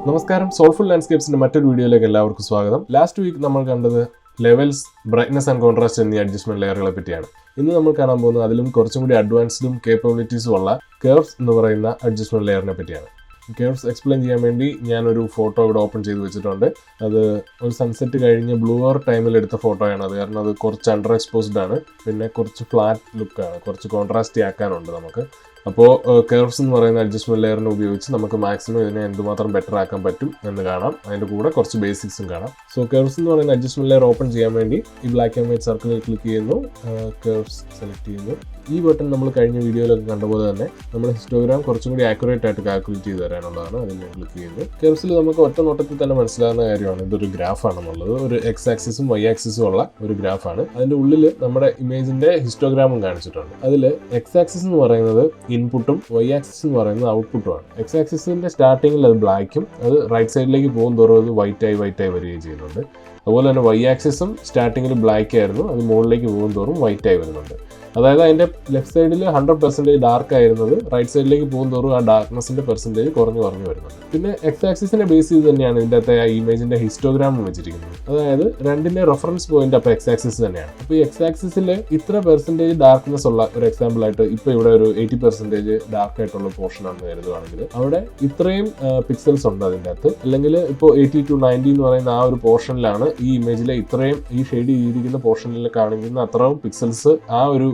നമസ്കാരം, സോൾഫുൾ ലാൻഡ്സ്കേപ്സിന്റെ മറ്റൊരു വീഡിയോയിലേക്ക് എല്ലാവർക്കും സ്വാഗതം. ലാസ്റ്റ് വീക്ക് നമ്മൾ കണ്ടത് ലെവൽസ്, ബ്രൈറ്റ്നസ് ആൻഡ് കോൺട്രാസ്റ്റ് എന്നീ അഡ്ജസ്റ്റ്മെന്റ് ലെയറുകളെ പറ്റിയാണ്. ഇന്ന് നമ്മൾ കാണാൻ പോകുന്നത് അതിലും കുറച്ചും കൂടി അഡ്വാൻസ്ഡും കേപ്പബിലിറ്റീസും ഉള്ള കർവ്സ് എന്ന് പറയുന്ന അഡ്ജസ്റ്റ്മെന്റ് ലെയറിനെ പറ്റിയാണ്. കർവ്സ് എക്സ്പ്ലെയിൻ ചെയ്യാൻ വേണ്ടി ഞാനൊരു ഫോട്ടോ ഇവിടെ ഓപ്പൺ ചെയ്ത് വെച്ചിട്ടുണ്ട്. അത് ഒരു സൺസെറ്റ് കഴിഞ്ഞ് ബ്ലൂ അവർ ടൈമിൽ എടുത്ത ഫോട്ടോയാണ്. അത് കാരണം അത് കുറച്ച് അണ്ടർ എക്സ്പോസ്ഡ് ആണ്, പിന്നെ കുറച്ച് ഫ്ലാറ്റ് ലുക്കാണ്, കുറച്ച് കോൺട്രാസ്റ്റി ആക്കാനുണ്ട് നമുക്ക്. അപ്പോൾ കർവ്സ് എന്ന് പറയുന്ന അഡ്ജസ്റ്റ്മെന്റ് ലെയറിനെ ഉപയോഗിച്ച് നമുക്ക് മാക്സിമം ഇതിനെ എന്തുമാത്രം ബെറ്റർ ആക്കാൻ പറ്റും എന്ന് കാണാം. അതിൻ്റെ കൂടെ കുറച്ച് ബേസിക്സും കാണാം. സോ കർവ്സ് എന്ന് പറയുന്ന അഡ്ജസ്റ്റ്മെന്റ് ലെയർ ഓപ്പൺ ചെയ്യാൻ വേണ്ടി ഈ ബ്ലാക്ക് ആൻഡ് വൈറ്റ് സർക്കിളിൽ ക്ലിക്ക് ചെയ്യുന്നു, കർവ്സ് സെലക്ട് ചെയ്യുന്നു. ഈ ബട്ടൺ നമ്മൾ കഴിഞ്ഞ വീഡിയോയിലൊക്കെ കണ്ടപോലെ തന്നെ നമ്മൾ ഹിസ്റ്റോഗ്രാം കുറച്ചും കൂടി ആക്യുറേറ്റ് ആയിട്ട് കാൽക്കുലേറ്റ് ചെയ്ത് തരാനുള്ളതാണ്. അതിൽ ക്ലിക്ക് ചെയ്യുന്നു. കർവ്സിൽ നമുക്ക് ഒറ്റ നോട്ടത്തിൽ തന്നെ മനസ്സിലാകുന്ന കാര്യമാണ് ഇതൊരു ഗ്രാഫാണെന്നുള്ളത്. ഒരു എക്സ് ആക്സിസും വൈ ആക്സിസും ഉള്ള ഒരു ഗ്രാഫാണ്. അതിൻ്റെ ഉള്ളിൽ നമ്മുടെ ഇമേജിന്റെ ഹിസ്റ്റോഗ്രാമും കാണിച്ചിട്ടുണ്ട്. അതിൽ എക്സ് ആക്സിസ് എന്ന് പറയുന്നത് ഇൻപുട്ടും വൈ ആക്സിസ് എന്ന് പറയുന്നത് ഔട്ട്പുട്ടുമാണ്. എക്സ് ആക്സിസിന്റെ സ്റ്റാർട്ടിങ്ങിൽ അത് ബ്ലാക്കും, അത് റൈറ്റ് സൈഡിലേക്ക് പോകും തോറും അത് വൈറ്റായി വരികയും ചെയ്യുന്നുണ്ട്. അതുപോലെ തന്നെ വൈ ആക്സിസും സ്റ്റാർട്ടിങ്ങിൽ ബ്ലാക്ക് ആയിരുന്നു, അത് മുകളിലേക്ക് പോകും തോറും വൈറ്റായി വരുന്നുണ്ട്. അതായത് അതിന്റെ ലെഫ്റ്റ് സൈഡിൽ 100% ഡാർക്ക് ആയിരുന്നത് റൈറ്റ് സൈഡിലേക്ക് പോകും തോറും ആ ഡാർക്ക്നെസിന്റെ പെർസെൻറ്റേജ് കുറഞ്ഞു വരുന്നുണ്ട്. പിന്നെ എക്സ് ആക്സിസിനെ ബേസ് ചെയ്ത് തന്നെയാണ് ഇതിൻ്റെ അകത്തെ ആ ഇമേജിന്റെ ഹിസ്റ്റോഗ്രാം വെച്ചിരിക്കുന്നത്. അതായത് രണ്ടിന്റെ റെഫറൻസ് പോയിന്റ് അപ്പോൾ എക്സ് ആക്സിസ് തന്നെയാണ്. അപ്പോൾ ഈ എക്സ് ആക്സിസിൽ ഇത്ര പെർസെൻറ്റേജ് ഡാർക്ക്നെസ് ഉള്ള ഒരു എക്സാമ്പിൾ ആയിട്ട് ഇപ്പോൾ ഇവിടെ ഒരു 80% ഡാർക്ക് ആയിട്ടുള്ള പോർഷൻ ആണെന്ന് കരുതുകയാണെങ്കിൽ അവിടെ ഇത്രയും പിക്സൽസ് ഉണ്ട് അതിൻ്റെ അകത്ത്. അല്ലെങ്കിൽ ഇപ്പോൾ 80 to 90 എന്ന് പറയുന്ന ആ ഒരു പോർഷനിലാണ് ഈ ഇമേജിലെ ഇത്രയും ഈ ഷെയ്ഡ് ചെയ്തിരിക്കുന്ന പോർഷനിൽ കാണിക്കുന്ന അത്രയും പിക്സൽസ് ആ ഒരു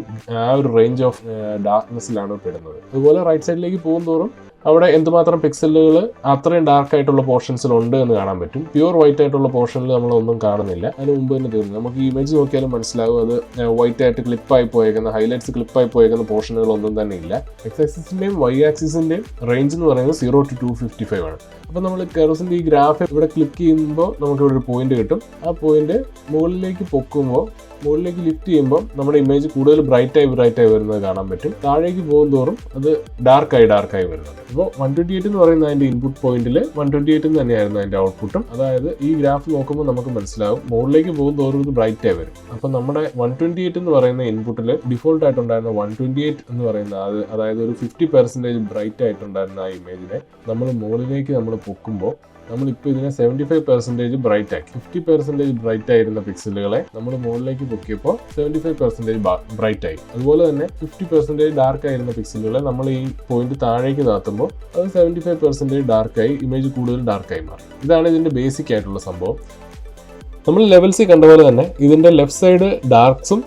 റേഞ്ച് ഓഫ് ഡാർക്ക്നെസ്സിലാണ് പെടുന്നത്. അതുപോലെ റൈറ്റ് സൈഡിലേക്ക് പോകും തോറും അവിടെ എന്തുമാത്രം പിക്സലുകൾ അത്രയും ഡാർക്ക് ആയിട്ടുള്ള പോർഷൻസിൽ ഉണ്ട് എന്ന് കാണാൻ പറ്റും. പ്യൂർ വൈറ്റ് ആയിട്ടുള്ള പോർഷനിൽ നമ്മളൊന്നും കാണുന്നില്ല. അതിന് മുമ്പ് തന്നെ തീർന്നു. നമുക്ക് ഈ ഇമേജ് നോക്കിയാലും മനസ്സിലാവും അത് വൈറ്റ് ആയിട്ട് ക്ലിപ്പായി പോയേക്കുന്ന, ഹൈലൈറ്റ്സ് ക്ലിപ്പായി പോയേക്കുന്ന പോർഷനുകളൊന്നും തന്നെ ഇല്ല. എക്സ് ആക്സിസിന്റെയും വൈ ആക്സിസിന്റെയും റേഞ്ച് എന്ന് പറയുന്നത് 0 to 255 ആണ്. അപ്പോൾ നമ്മൾ കർവ്സിന്റെ ഈ ഗ്രാഫ് ഇവിടെ ക്ലിക്ക് ചെയ്യുമ്പോൾ നമുക്ക് ഇവിടെ ഒരു പോയിന്റ് കിട്ടും. ആ പോയിന്റ് മുകളിലേക്ക് പൊക്കുമ്പോൾ, മുകളിലേക്ക് ലിഫ്റ്റ് ചെയ്യുമ്പോൾ നമ്മുടെ ഇമേജ് കൂടുതൽ ബ്രൈറ്റായി വരുന്നത് കാണാൻ പറ്റും. താഴേക്ക് പോകും തോറും അത് ഡാർക്കായി വരുന്നുണ്ട്. അപ്പോൾ 128 എന്ന് പറയുന്ന അതിന്റെ ഇൻപുട്ട് പോയിന്റിൽ 128 തന്നെയായിരുന്നു അതിന്റെ ഔട്ട്പുട്ടും. അതായത് ഈ ഗ്രാഫ് നോക്കുമ്പോൾ നമുക്ക് മനസ്സിലാവും മുകളിലേക്ക് പോകും തോറും ഇത് ബ്രൈറ്റായി വരും. അപ്പോൾ നമ്മുടെ 128 എന്ന് പറയുന്ന ഇൻപുട്ടിൽ ഡിഫോൾട്ട് ആയിട്ടുണ്ടായിരുന്ന 128 എന്ന് പറയുന്ന അതായത് ഒരു 50% ബ്രൈറ്റ് ആയിട്ടുണ്ടായിരുന്ന ആ ഇമേജിനെ നമ്മൾ മുകളിലേക്ക് പൊക്കുമ്പോൾ നമ്മളിപ്പോൾ ഇതിനെ 75% ബ്രൈറ്റ് ആക്കി. 50% ബ്രൈറ്റ് ആയിരുന്ന പിക്സലുകളെ നമ്മൾ മുകളിലേക്ക് പൊക്കിയപ്പോൾ 75% ബ്രൈറ്റ് ആയി. അതുപോലെ തന്നെ 50% ഡാർക്ക് ആയിരുന്ന പിക്സലുകളെ നമ്മൾ ഈ പോയിന്റ് താഴേക്ക് താത്തുമ്പോൾ അത് 75% ഡാർക്കായി, ഇമേജ് കൂടുതൽ ഡാർക്കായി മാറി. ഇതാണ് ഇതിന്റെ ബേസിക് ആയിട്ടുള്ള സംഭവം. നമ്മൾ ലെവൽസിൽ കണ്ട പോലെ തന്നെ ഇതിന്റെ ലെഫ്റ്റ് സൈഡ് ഡാർക്സും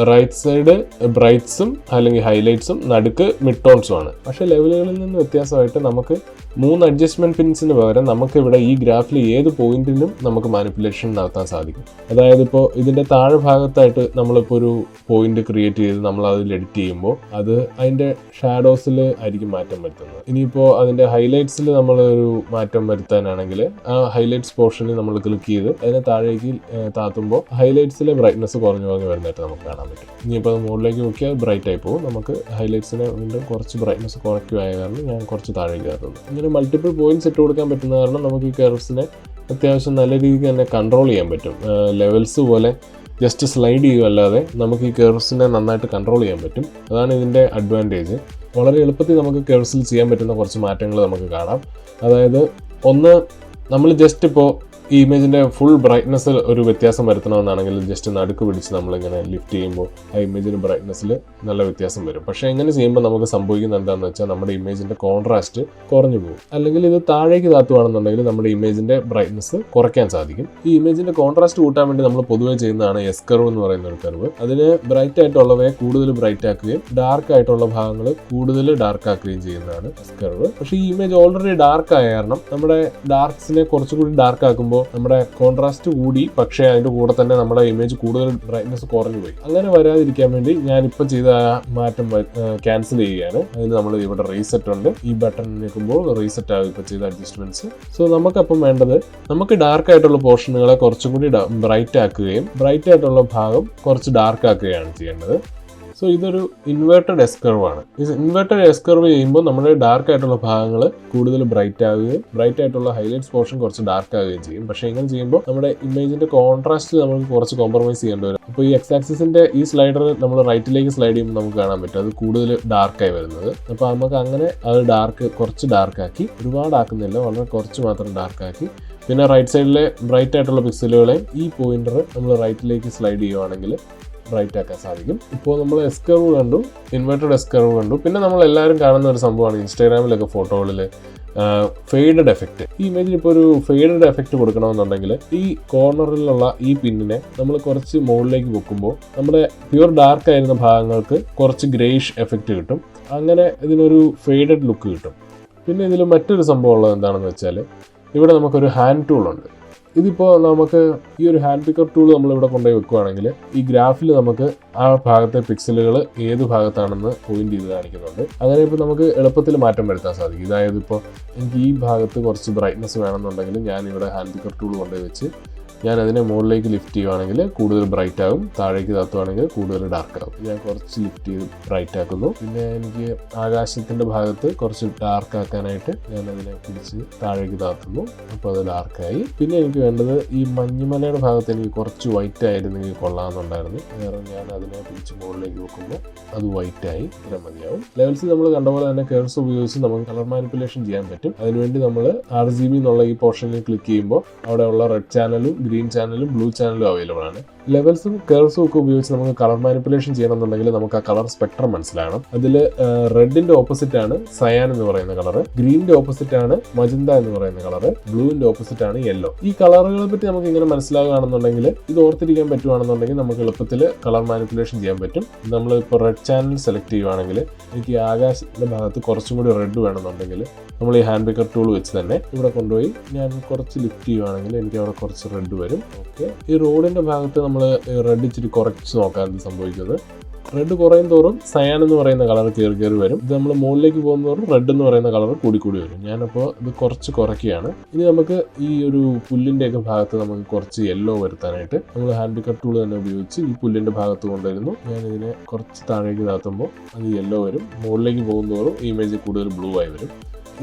റൈറ്റ് സൈഡ് ബ്രൈറ്റ്സും അല്ലെങ്കിൽ ഹൈലൈറ്റ്സും നടുക്ക് മിഡ് ടോൺസും ആണ്. പക്ഷേ ലെവലുകളിൽ നിന്ന് വ്യത്യാസമായിട്ട് നമുക്ക് 3 അഡ്ജസ്റ്റ്മെന്റ് പിൻസിന് പകരം നമുക്ക് ഇവിടെ ഈ ഗ്രാഫിൽ ഏത് പോയിന്റിലും നമുക്ക് മാനിപ്പുലേഷൻ നടത്താൻ സാധിക്കും. അതായത് ഇപ്പോൾ ഇതിന്റെ താഴെ ഭാഗത്തായിട്ട് നമ്മളിപ്പോൾ ഒരു പോയിന്റ് ക്രിയേറ്റ് ചെയ്ത് നമ്മൾ അതിൽ എഡിറ്റ് ചെയ്യുമ്പോൾ അത് അതിന്റെ ഷാഡോസിൽ ആയിരിക്കും മാറ്റം വരുത്തുന്നത്. ഇനിയിപ്പോൾ അതിന്റെ ഹൈലൈറ്റ്സിൽ നമ്മൾ ഒരു മാറ്റം വരുത്താനാണെങ്കിൽ ആ ഹൈലൈറ്റ്സ് പോർഷനിൽ നമ്മൾ ക്ലിക്ക് ചെയ്ത് അതിനെ താഴേക്ക് താത്തുമ്പോൾ ഹൈലൈറ്റ്സിലെ ബ്രൈറ്റ്നസ് കുറഞ്ഞു വരുന്നതായിട്ട് നമുക്ക് കാണാം. ഇനിയിപ്പോൾ അത് മുകളിലേക്ക് നോക്കിയാൽ ബ്രൈറ്റ് ആയി പോകും. നമുക്ക് ഹൈലൈറ്റ്സിനെ വീണ്ടും കുറച്ച് ബ്രൈറ്റ്നസ് കുറയ്ക്കുവായ കാരണം ഞാൻ കുറച്ച് താഴേക്ക് കയറുന്നു. ഇങ്ങനെ മൾട്ടിപ്പിൾ പോയിന്റ്സ് ഇട്ട് കൊടുക്കാൻ പറ്റുന്ന കാരണം നമുക്ക് ഈ കർവ്സിനെ അത്യാവശ്യം നല്ല രീതിക്ക് തന്നെ കൺട്രോൾ ചെയ്യാൻ പറ്റും. ലെവൽസ് പോലെ ജസ്റ്റ് സ്ലൈഡ് ചെയ്യുമല്ലാതെ നമുക്ക് ഈ കർവ്സിനെ നന്നായിട്ട് കൺട്രോൾ ചെയ്യാൻ പറ്റും. അതാണ് ഇതിൻ്റെ അഡ്വാൻറ്റേജ്. വളരെ എളുപ്പത്തിൽ നമുക്ക് കർവ്സിൽ ചെയ്യാൻ പറ്റുന്ന കുറച്ച് മാറ്റങ്ങൾ നമുക്ക് കാണാം. അതായത് ഒന്ന്, നമ്മൾ ജസ്റ്റ് ഇപ്പോൾ ഈ ഇമേജിൻ്റെ ഫുൾ ബ്രൈറ്റ്നസ് ഒരു വ്യത്യാസം വരുത്തണമെന്നാണെങ്കിൽ ജസ്റ്റ് നടുക്ക് പിടിച്ച് നമ്മളിങ്ങനെ ലിഫ്റ്റ് ചെയ്യുമ്പോൾ ആ ഇമേജിൻ്റെ ബ്രൈറ്റ്നസ്സിൽ നല്ല വ്യത്യാസം വരും. പക്ഷേ ഇങ്ങനെ ചെയ്യുമ്പോൾ നമുക്ക് സംഭവിക്കുന്നത് എന്താണെന്ന് വെച്ചാൽ നമ്മുടെ ഇമേജിൻ്റെ കോൺട്രാസ്റ്റ് കുറഞ്ഞു പോകും. അല്ലെങ്കിൽ ഇത് താഴേക്ക് താത്തുവാണെന്നുണ്ടെങ്കിൽ നമ്മുടെ ഇമേജിൻ്റെ ബ്രൈറ്റ്നസ് കുറയ്ക്കാൻ സാധിക്കും. ഈ ഇമേജിൻ്റെ കോൺട്രാസ്റ്റ് കൂട്ടാൻ വേണ്ടി നമ്മൾ പൊതുവെ ചെയ്യുന്നതാണ് എസ് കർവ് എന്ന് പറയുന്ന ഒരു കർവ്. അതിന് ബ്രൈറ്റ് ആയിട്ടുള്ളവയെ കൂടുതൽ ബ്രൈറ്റ് ആക്കുകയും ഡാർക്ക് ആയിട്ടുള്ള ഭാഗങ്ങൾ കൂടുതൽ ഡാർക്ക് ആക്കുകയും ചെയ്യുന്നതാണ് എസ് കർവ്. പക്ഷേ ഈ ഇമേജ് ഓൾറെഡി ഡാർക്ക് ആയ കാരണം നമ്മുടെ ഡാർക്സിനെ കുറച്ചുകൂടി ഡാർക്ക് ആക്കുമ്പോൾ നമ്മുടെ കോൺട്രാസ്റ്റ് കൂടി, പക്ഷേ അതിന്റെ കൂടെ തന്നെ നമ്മുടെ ഇമേജ് കൂടുതൽ ബ്രൈറ്റ്നസ് കുറഞ്ഞു പോയി. അങ്ങനെ വരാതിരിക്കാൻ വേണ്ടി ഞാനിപ്പോൾ ചെയ്ത മാറ്റം ക്യാൻസൽ ചെയ്യുകയാണ്. അതിന് നമ്മൾ ഇവിടെ റീസെറ്റ് ഉണ്ട്. ഈ ബട്ടൺ നിൽക്കുമ്പോൾ റീസെറ്റ് ആകും ഇപ്പോൾ ചെയ്ത അഡ്ജസ്റ്റ്മെന്റ്സ്. സോ നമുക്കപ്പം വേണ്ടത്, നമുക്ക് ഡാർക്ക് ആയിട്ടുള്ള പോർഷനുകളെ കുറച്ചും കൂടി ബ്രൈറ്റ് ആക്കുകയും ബ്രൈറ്റ് ആയിട്ടുള്ള ഭാഗം കുറച്ച് ഡാർക്ക് ആക്കുകയാണ് ചെയ്യേണ്ടത്. സോ ഇതൊരു ഇൻവേർട്ടഡ് എസ് കർവ് ആണ്. ഈ ഇൻവേർട്ടഡ് എസ് കർവ് ചെയ്യുമ്പോൾ നമ്മുടെ ഡാർക്ക് ആയിട്ടുള്ള ഭാഗങ്ങൾ കൂടുതൽ ബ്രൈറ്റ് ആവുകയും ബ്രൈറ്റ് ആയിട്ടുള്ള ഹൈലൈറ്റ്സ് പോർഷൻ കുറച്ച് ഡാർക്ക് ആവുകയും ചെയ്യും. പക്ഷേ ഇങ്ങനെ ചെയ്യുമ്പോൾ നമ്മുടെ ഇമേജിന്റെ കോൺട്രാസ്റ്റ് നമുക്ക് കുറച്ച് കോംപ്രമൈസ് ചെയ്യേണ്ടി വരും. അപ്പോൾ ഈ എക്സ് ആക്സിസിന്റെ ഈ സ്ലൈഡർ നമ്മൾ റൈറ്റിലേക്ക് സ്ലൈഡ് ചെയ്യുമ്പോൾ നമുക്ക് കാണാൻ പറ്റും അത് കൂടുതൽ ഡാർക്കായി വരുന്നത്. അപ്പോൾ നമുക്ക് അങ്ങനെ അത് കുറച്ച് ഡാർക്കാക്കി, ഒരുപാട് ആക്കുന്നില്ല, വളരെ കുറച്ച് മാത്രം ഡാർക്കാക്കി. പിന്നെ റൈറ്റ് സൈഡിലെ ബ്രൈറ്റ് ആയിട്ടുള്ള പിക്സലുകളെയും ഈ പോയിന്റർ നമ്മൾ റൈറ്റിലേക്ക് സ്ലൈഡ് ചെയ്യുവാണെങ്കിൽ ബ്രൈറ്റ് ആക്കാൻ സാധിക്കും. ഇപ്പോൾ നമ്മൾ എസ് കർവ് കണ്ടു, ഇൻവേർട്ടഡ് എസ് കർവ് കണ്ടു. പിന്നെ നമ്മൾ എല്ലാവരും കാണുന്ന ഒരു സംഭവമാണ് ഇൻസ്റ്റാഗ്രാമിലൊക്കെ ഫോട്ടോകളിൽ ഫെയ്ഡഡ് എഫക്റ്റ്. ഈ ഇമേജിൽ ഇപ്പോൾ ഒരു ഫെയ്ഡഡ് എഫക്റ്റ് കൊടുക്കണമെന്നുണ്ടെങ്കിൽ ഈ കോർണറിലുള്ള ഈ പിന്നിനെ നമ്മൾ കുറച്ച് മുകളിലേക്ക് വെക്കുമ്പോൾ നമ്മുടെ പ്യുവർ ഡാർക്ക് ആയിരുന്ന ഭാഗങ്ങൾക്ക് കുറച്ച് ഗ്രേയിഷ് എഫക്റ്റ് കിട്ടും. അങ്ങനെ ഇതിനൊരു ഫെയ്ഡഡ് ലുക്ക് കിട്ടും. പിന്നെ ഇതിൽ മറ്റൊരു സംഭവം ഉള്ളത് എന്താണെന്ന് വെച്ചാൽ ഇവിടെ നമുക്കൊരു ഹാൻഡ് ടൂൾ ഉണ്ട്. ഇതിപ്പോൾ നമുക്ക് ഈ ഒരു ഹാൻഡ് പിക്കർ ടൂൾ നമ്മളിവിടെ കൊണ്ടുപോയി വെക്കുകയാണെങ്കിൽ ഈ ഗ്രാഫിൽ നമുക്ക് ആ ഭാഗത്തെ പിക്സലുകൾ ഏത് ഭാഗത്താണെന്ന് പോയിന്റ് ചെയ്ത് കാണിക്കുന്നുണ്ട്. അങ്ങനെ ഇപ്പോൾ നമുക്ക് എളുപ്പത്തിൽ മാറ്റം വരുത്താൻ സാധിക്കും. അതായത് ഇപ്പോൾ എനിക്ക് ഈ ഭാഗത്ത് കുറച്ച് ബ്രൈറ്റ്നസ് വേണമെന്നുണ്ടെങ്കിൽ ഞാൻ ഇവിടെ ഹാൻഡ് പിക്കർ ടൂൾ കൊണ്ടുപോയി വെച്ച് ഞാൻ അതിനെ മുകളിലേക്ക് ലിഫ്റ്റ് ചെയ്യുവാണെങ്കിൽ കൂടുതൽ ബ്രൈറ്റ് ആകും, താഴേക്ക് താത്തുവാണെങ്കിൽ കൂടുതൽ ഡാർക്ക് ആകും. ഞാൻ കുറച്ച് ലിഫ്റ്റ് ചെയ്ത് ബ്രൈറ്റ് ആക്കുന്നു. പിന്നെ എനിക്ക് ആകാശത്തിൻ്റെ ഭാഗത്ത് കുറച്ച് ഡാർക്ക് ആക്കാനായിട്ട് ഞാൻ അതിനെ പിടിച്ച് താഴേക്ക് താത്തുന്നു. അപ്പോൾ അത് ഡാർക്കായി. പിന്നെ എനിക്ക് വേണ്ടത് ഈ മഞ്ഞുമലയുടെ ഭാഗത്ത് എനിക്ക് കുറച്ച് വൈറ്റ് ആയിരുന്നെങ്കിൽ കൊള്ളാമെന്നുണ്ടായിരുന്നു. വേറെ ഞാൻ അതിനെ പിടിച്ച് മുകളിലേക്ക് വെക്കുമ്പോൾ അത് വൈറ്റായി. ഇത്ര മതിയാവും. ലെവൽസ് നമ്മൾ കണ്ട പോലെ തന്നെ കർവ്സ് ഉപയോഗിച്ച് നമുക്ക് കളർ മാനിപ്പുലേഷൻ ചെയ്യാൻ പറ്റും. അതിനുവേണ്ടി നമ്മൾ RGB എന്നുള്ള ഈ പോർഷനിൽ ക്ലിക്ക് ചെയ്യുമ്പോൾ അവിടെയുള്ള റെഡ് ചാനലും ഗ്രീൻ ചാനലും ബ്ലൂ ചാനലും അവൈലബിൾ ആണ്. ലെവൽസും കർവ്സും ഒക്കെ ഉപയോഗിച്ച് നമുക്ക് കളർ മാനിപ്പുലേഷൻ ചെയ്യണമെന്നുണ്ടെങ്കിൽ നമുക്ക് ആ കളർ സ്പെക്ട്രം മനസ്സിലാകണം. അതിൽ റെഡിന്റെ ഓപ്പോസിറ്റ് ആണ് സയാൻ എന്ന് പറയുന്ന കളർ, ഗ്രീനിന്റെ ഓപ്പോസിറ്റ് ആണ് മജന്ത എന്ന് പറയുന്ന കളർ, ബ്ലൂവിന്റെ ഓപ്പോസിറ്റ് ആണ് യെല്ലോ. ഈ കളറുകളെ പറ്റി നമുക്ക് ഇങ്ങനെ മനസ്സിലാകുകയാണെന്നുണ്ടെങ്കിൽ, ഇത് ഓർത്തിരിക്കാൻ പറ്റുവാണെന്നുണ്ടെങ്കിൽ നമുക്ക് എളുപ്പത്തിൽ കളർ മാനിപ്പുലേഷൻ ചെയ്യാൻ പറ്റും. നമ്മൾ ഇപ്പോൾ റെഡ് ചാനൽ സെലക്ട് ചെയ്യുവാണെങ്കിൽ എനിക്ക് ആകാശത്തിന്റെ ഭാഗത്ത് കുറച്ചും കൂടി റെഡ് വേണമെന്നുണ്ടെങ്കിൽ നമ്മൾ ഈ ഹാൻഡ് പിക്കർ ടൂൾ വെച്ച് തന്നെ ഇവിടെ കൊണ്ടുപോയി ഞാൻ കുറച്ച് ലിഫ്റ്റ് ചെയ്യുവാണെങ്കിൽ എനിക്ക് അവിടെ കുറച്ച് റെഡ് വരും. ഓക്കെ, ഈ റോഡിന്റെ ഭാഗത്ത് നമ്മൾ റെഡ് ഇച്ചിരി കുറച്ച് നോക്കാൻ എന്ത് സംഭവിക്കുന്നത്. റെഡ് കുറയും തോറും സയാൻ എന്ന് പറയുന്ന കളർ കയറി വരും. ഇത് നമ്മൾ മുകളിലേക്ക് പോകുന്നതോറും റെഡ് എന്ന് പറയുന്ന കളർ കൂടി വരും. ഞാനപ്പോൾ ഇത് കുറച്ച് കുറയ്ക്കുകയാണ്. ഇനി നമുക്ക് ഈ ഒരു പുല്ലിൻ്റെയൊക്കെ ഭാഗത്ത് നമുക്ക് കുറച്ച് യെല്ലോ വരുത്താനായിട്ട് നമ്മൾ ഹാൻഡ് പിക്കർ ടൂൾ തന്നെ ഉപയോഗിച്ച് ഈ പുല്ലിൻ്റെ ഭാഗത്ത് കൊണ്ടുവരുന്നു. ഞാൻ ഇതിനെ കുറച്ച് താഴേക്ക് താത്തുമ്പോൾ അത് യെല്ലോ വരും. മുകളിലേക്ക് പോകുന്നതോറും ഈ ഇമേജ് കൂടുതൽ ബ്ലൂ ആയി വരും.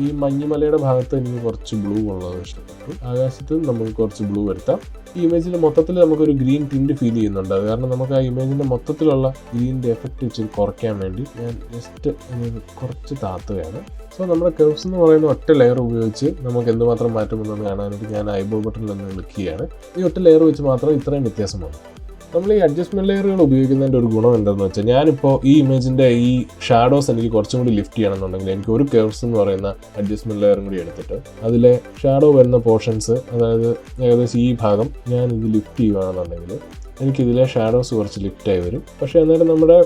ഈ മഞ്ഞുമലയുടെ ഭാഗത്ത് എനിക്ക് കുറച്ച് ബ്ലൂ ഉള്ളത് ഇഷ്ടപ്പെട്ടു. ആകാശത്ത് നമുക്ക് കുറച്ച് ബ്ലൂ വരുത്താം. ഈ ഇമേജിൽ മൊത്തത്തിൽ നമുക്കൊരു ഗ്രീൻ ടിൻറ്റ് ഫീൽ ചെയ്യുന്നുണ്ട്. അത് കാരണം നമുക്ക് ആ ഇമേജിൻ്റെ മൊത്തത്തിലുള്ള ഗ്രീനിൻ്റെ എഫക്റ്റ് ഇച്ചിരി കുറയ്ക്കാൻ വേണ്ടി ഞാൻ ജസ്റ്റ് കുറച്ച് താത്തുകയാണ്. സോ നമ്മുടെ കർവ്സ് എന്ന് പറയുന്ന ഒറ്റ ലെയർ ഉപയോഗിച്ച് നമുക്ക് എന്തുമാത്രം മാറ്റമെന്ന് കാണാനായിട്ട് ഞാൻ ഐബോൾ ബട്ടണിൽ നിന്ന് ക്ലിക്ക് ചെയ്യാണ്. ഈ ഒറ്റ ലെയർ വെച്ച് മാത്രം ഇത്രയും വ്യത്യാസമാണ്. നമ്മൾ ഈ അഡ്ജസ്റ്റ്മെൻറ്റ് ലെയറുകൾ ഉപയോഗിക്കുന്നതിൻ്റെ ഒരു ഗുണം എന്താണെന്ന് വെച്ചാൽ, ഞാനിപ്പോൾ ഈ ഇമേജിൻ്റെ ഈ ഷാഡോസ് എനിക്ക് കുറച്ചും കൂടി ലിഫ്റ്റ് ചെയ്യണമെന്നുണ്ടെങ്കിൽ എനിക്ക് ഒരു കർവ്സ് എന്ന് പറയുന്ന അഡ്ജസ്റ്റ്മെൻറ്റ് ലെയറും കൂടി എടുത്തിട്ട് അതിലെ ഷാഡോ വരുന്ന പോർഷൻസ്, അതായത് ഏകദേശം ഈ ഭാഗം ഞാൻ ഇത് ലിഫ്റ്റ് ചെയ്യുകയാണെന്നുണ്ടെങ്കിൽ എനിക്കിതിലെ ഷാഡോസ് കുറച്ച് ലിഫ്റ്റായി വരും. പക്ഷേ അന്നേരം നമ്മുടെ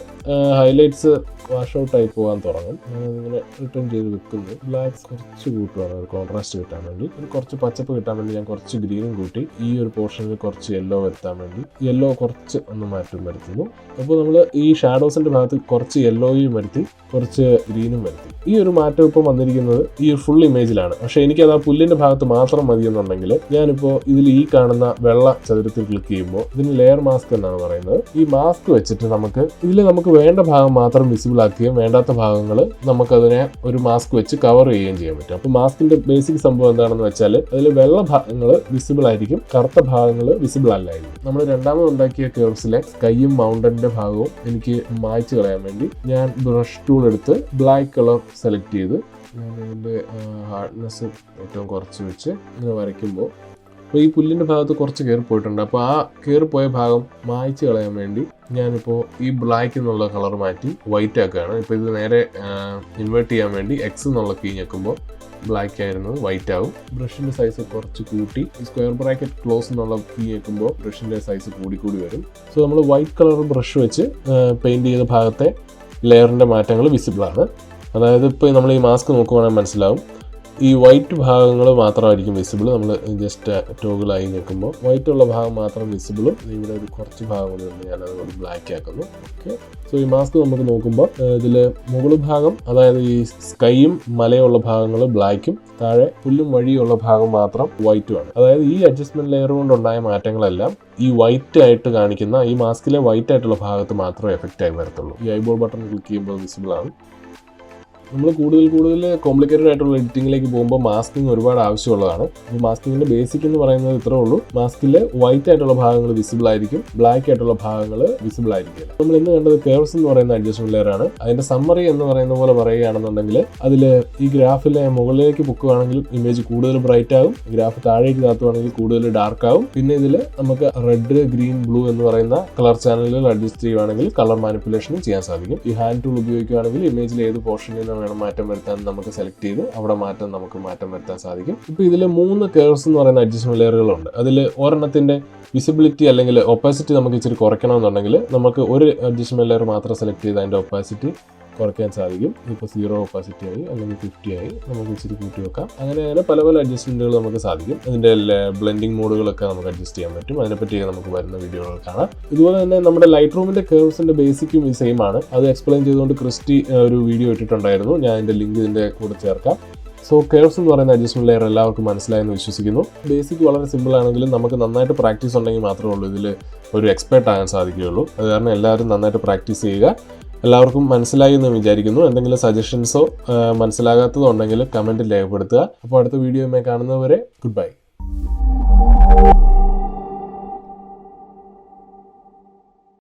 ഹൈലൈറ്റ്സ് വാഷ് ഔട്ടായി പോകാൻ തുടങ്ങും. ഞാനതിങ്ങനെ റിട്ടേൺ ചെയ്ത് വെക്കുന്നു. ബ്ലാക്ക് കുറച്ച് കൂട്ടുവാണ് ഒരു കോൺട്രാസ്റ്റ് കിട്ടാൻ വേണ്ടി. കുറച്ച് പച്ചപ്പ് കിട്ടാൻ വേണ്ടി ഞാൻ കുറച്ച് ഗ്രീനും കൂട്ടി. ഈ ഒരു പോർഷനിൽ കുറച്ച് യെല്ലോ വരുത്താൻ വേണ്ടി യെല്ലോ കുറച്ച് ഒന്ന് മാറ്റം വരുത്തുന്നു. അപ്പോൾ നമ്മൾ ഈ ഷാഡോസിൻ്റെ ഭാഗത്ത് കുറച്ച് യെല്ലോയും വരുത്തി കുറച്ച് ഗ്രീനും വരുത്തി. ഈ ഒരു മാറ്റം ഇപ്പോൾ വന്നിരിക്കുന്നത് ഈ ഫുൾ ഇമേജിലാണ്. പക്ഷേ എനിക്കത് ആ പുല്ലിൻ്റെ ഭാഗത്ത് മാത്രം മതിയെന്നുണ്ടെങ്കിൽ ഞാനിപ്പോൾ ഇതിൽ ഈ കാണുന്ന വെള്ള ചതുരത്തിൽ ക്ലിക്ക് ചെയ്യുമ്പോൾ ഇതിന് ലെയർ മാസ്ക് എന്നാണ് പറയുന്നത്. ഈ മാസ്ക് വെച്ചിട്ട് നമുക്ക് വേണ്ട ഭാഗം മാത്രം വിസിബിൾ ആക്കുകയും വേണ്ടാത്ത ഭാഗങ്ങൾ നമുക്കതിനെ ഒരു മാസ്ക് വെച്ച് കവർ ചെയ്യുകയും ചെയ്യാൻ പറ്റും. അപ്പോൾ മാസ്കിന്റെ ബേസിക് സംഭവം എന്താണെന്ന് വെച്ചാൽ അതിൽ വെള്ള ഭാഗങ്ങൾ വിസിബിൾ ആയിരിക്കും, കറുത്ത ഭാഗങ്ങൾ വിസിബിൾ അല്ലായിരിക്കും. നമ്മൾ രണ്ടാമത് ഉണ്ടാക്കിയ കർവ്സിലെ സ്കൈയും മൗണ്ടന്റെ ഭാഗവും എനിക്ക് മായ്ച്ചു കളയാൻ വേണ്ടി ഞാൻ ബ്രഷ് ടൂൾ എടുത്ത് ബ്ലാക്ക് കളർ സെലക്ട് ചെയ്ത് ഞാൻ ഇതിൻ്റെ ഹാർഡ്നെസ് ഏറ്റവും കുറച്ച് വെച്ച് ഇങ്ങനെ വരയ്ക്കുമ്പോൾ അപ്പോൾ ഈ പുല്ലിൻ്റെ ഭാഗത്ത് കുറച്ച് കയറിപ്പോയിട്ടുണ്ട്. അപ്പോൾ ആ കയറിപ്പോയ ഭാഗം മായ്ച്ച് കളയാൻ വേണ്ടി ഞാനിപ്പോൾ ഈ ബ്ലാക്ക് എന്നുള്ള കളർ മാറ്റി വൈറ്റ് ആക്കുകയാണ്. ഇപ്പോൾ ഇത് നേരെ ഇൻവേർട്ട് ചെയ്യാൻ വേണ്ടി എക്സ് എന്നുള്ള കീ ഞെക്കുമ്പോൾ ബ്ലാക്ക് ആയിരുന്നത് വൈറ്റ് ആവും. ബ്രഷിൻ്റെ സൈസ് കുറച്ച് കൂട്ടി ഈ സ്ക്വയർ ബ്രാക്കറ്റ് ക്ലോസ് എന്നുള്ള കീ ഞെക്കുമ്പോൾ ബ്രഷിൻ്റെ സൈസ് കൂടി വരും. സോ നമ്മൾ വൈറ്റ് കളർ ബ്രഷ് വെച്ച് പെയിൻറ്റ് ചെയ്ത ഭാഗത്തെ ലെയറിൻ്റെ മാറ്റങ്ങൾ വിസിബിളാണ്. അതായത് ഇപ്പോൾ നമ്മൾ ഈ മാസ്ക് നോക്കുവാണെങ്കിൽ മനസ്സിലാവും ഈ വൈറ്റ് ഭാഗങ്ങൾ മാത്രമായിരിക്കും വിസിബിൾ. നമ്മൾ ജസ്റ്റ് ടോഗിളായി നിൽക്കുമ്പോൾ വൈറ്റ് ഉള്ള ഭാഗം മാത്രം വിസിബിളും ഇവിടെ ഒരു കുറച്ച് ഭാഗം കൂടി ഉണ്ട്, ഞാനത് ബ്ലാക്ക് ആക്കുന്നു. ഓക്കെ, സോ ഈ മാസ്ക് നമുക്ക് നോക്കുമ്പോൾ ഇതിൽ മുകൾ ഭാഗം, അതായത് ഈ സ്കൈയും മലയുള്ള ഭാഗങ്ങൾ ബ്ലാക്കും, താഴെ പുല്ലും വഴിയുള്ള ഭാഗം മാത്രം വൈറ്റുമാണ്. അതായത് ഈ അഡ്ജസ്റ്റ്മെന്റ് ലെയർ കൊണ്ടുണ്ടായ മാറ്റങ്ങളെല്ലാം ഈ വൈറ്റ് ആയിട്ട് കാണിക്കുന്ന ഈ മാസ്കിലെ വൈറ്റ് ആയിട്ടുള്ള ഭാഗത്ത് മാത്രമേ എഫക്റ്റ് ആയി വരത്തുള്ളൂ. ഈ ഐബോൾ ബട്ടൺ ക്ലിക്ക് ചെയ്യുമ്പോൾ വിസിബിൾ ആണ്. നമ്മൾ കൂടുതൽ കോംപ്ലിക്കേറ്റഡ് ആയിട്ടുള്ള എഡിറ്റിങ്ങിലേക്ക് പോകുമ്പോൾ മാസ്കിങ് ഒരുപാട് ആവശ്യമുള്ളതാണ്. അപ്പോൾ മാസ്കിങ്ങിന്റെ ബേസിക് എന്ന് പറയുന്നത് ഇത്രേ ഉള്ളൂ. മാസ്കിൽ വൈറ്റ് ആയിട്ടുള്ള ഭാഗങ്ങൾ വിസിബിൾ ആയിരിക്കും, ബ്ലാക്ക് ആയിട്ടുള്ള ഭാഗങ്ങൾ വിസിബിൾ ആയിരിക്കില്ല. നമ്മൾ ഇന്ന് കണ്ടത് കേർവ്സ് എന്ന് പറയുന്ന അഡ്ജസ്റ്റ്മെന്റ് ലെയർ ആണ്. അതിന്റെ സമ്മറി എന്ന് പറയുന്ന പോലെ പറയുകയാണെന്നുണ്ടെങ്കിൽ അതിൽ ഈ ഗ്രാഫിലെ മുകളിലേക്ക് പൊക്കുകയാണെങ്കിൽ ഇമേജ് കൂടുതൽ ബ്രൈറ്റ് ആകും, ഗ്രാഫ് താഴേക്ക് താത്തുവാണെങ്കിൽ കൂടുതൽ ഡാർക്ക് ആകും. പിന്നെ ഇതിൽ നമുക്ക് റെഡ്, ഗ്രീൻ, ബ്ലൂ എന്ന് പറയുന്ന കളർ ചാനലുകൾ അഡ്ജസ്റ്റ് ചെയ്യുകയാണെങ്കിൽ കളർ മാനിപ്പുലേഷനും ചെയ്യാൻ സാധിക്കും. ഈ ഹാൻഡ് ടൂൾ ഉപയോഗിക്കുകയാണെങ്കിൽ ഇമേജിൽ ഏത് പോർഷനിൽ നിന്ന് വേണം മാറ്റം വരുത്താൻ നമുക്ക് സെലക്ട് ചെയ്ത് അവിടെ നമുക്ക് മാറ്റം വരുത്താൻ സാധിക്കും. ഇപ്പോൾ ഇതിൽ 3 കേർവ്സ് എന്ന് പറയുന്ന അഡ്ജസ്റ്റ്മെന്റ് ലെയറുകളുണ്ട്. അതിൽ ഒരെണ്ണത്തിന്റെ വിസിബിലിറ്റി അല്ലെങ്കിൽ ഒപ്പാസിറ്റി നമുക്ക് ഇച്ചിരി കുറയ്ക്കണമെന്നുണ്ടെങ്കിൽ നമുക്ക് ഒരു അഡ്ജസ്റ്റ്മെന്റ് ലെയർ മാത്രം സെലക്ട് ചെയ്ത് അതിന്റെ ഒപ്പാസിറ്റി കുറയ്ക്കാൻ സാധിക്കും. ഇപ്പോൾ 0 ഒപ്പാസിറ്റി ആയി അല്ലെങ്കിൽ 50 ആയി, നമുക്ക് ഇച്ചിരി കൂട്ടി വെക്കാം. അങ്ങനെ പല അഡ്ജസ്റ്റ്മെന്റുകൾ നമുക്ക് സാധിക്കും. ഇതിന്റെ ബ്ലെൻഡിങ് മോഡുകളൊക്കെ നമുക്ക് അഡ്ജസ്റ്റ് ചെയ്യാൻ പറ്റും. അതിനെപ്പറ്റി നമുക്ക് വരുന്ന വീഡിയോകൾ കാണാം. ഇതുപോലെ തന്നെ നമ്മുടെ ലൈറ്റ് റൂമിന്റെ കേർവ്സിന്റെ ബേസിക്കും ഈ സെയിം ആണ്. അത് എക്സ്പ്ലെയിൻ ചെയ്തുകൊണ്ട് ക്രിസ്റ്റി ഒരു വീഡിയോ ഇട്ടിട്ടുണ്ടായിരുന്നു. ഞാൻ അതിന്റെ ലിങ്ക് ഇതിന്റെ കൂടെ ചേർക്കാം. സോ കേർവ്സ് എന്ന് പറയുന്ന അഡ്ജസ്റ്റ്മെന്റ് ലെയർ എല്ലാവർക്കും മനസ്സിലായെന്ന് വിശ്വസിക്കുന്നു. ബേസിക് വളരെ സിമ്പിൾ ആണെങ്കിലും നമുക്ക് നന്നായിട്ട് പ്രാക്ടീസ് ഉണ്ടെങ്കിൽ മാത്രമേ ഉള്ളൂ ഇതിൽ ഒരു എക്സ്പെർട്ട് ആകാൻ സാധിക്കുകയുള്ളൂ. അത് കാരണം എല്ലാവരും നന്നായിട്ട് പ്രാക്ടീസ് ചെയ്യുക. എല്ലാവർക്കും മനസ്സിലായി എന്ന് വിചാരിക്കുന്നു. എന്തെങ്കിലും സജഷൻസോ മനസ്സിലാകാത്തതോ ഉണ്ടെങ്കിൽ കമൻറ്റിൽ രേഖപ്പെടുത്തുക. അപ്പോൾ അടുത്ത വീഡിയോയുമായി കാണുന്നവരെ ഗുഡ് ബൈ.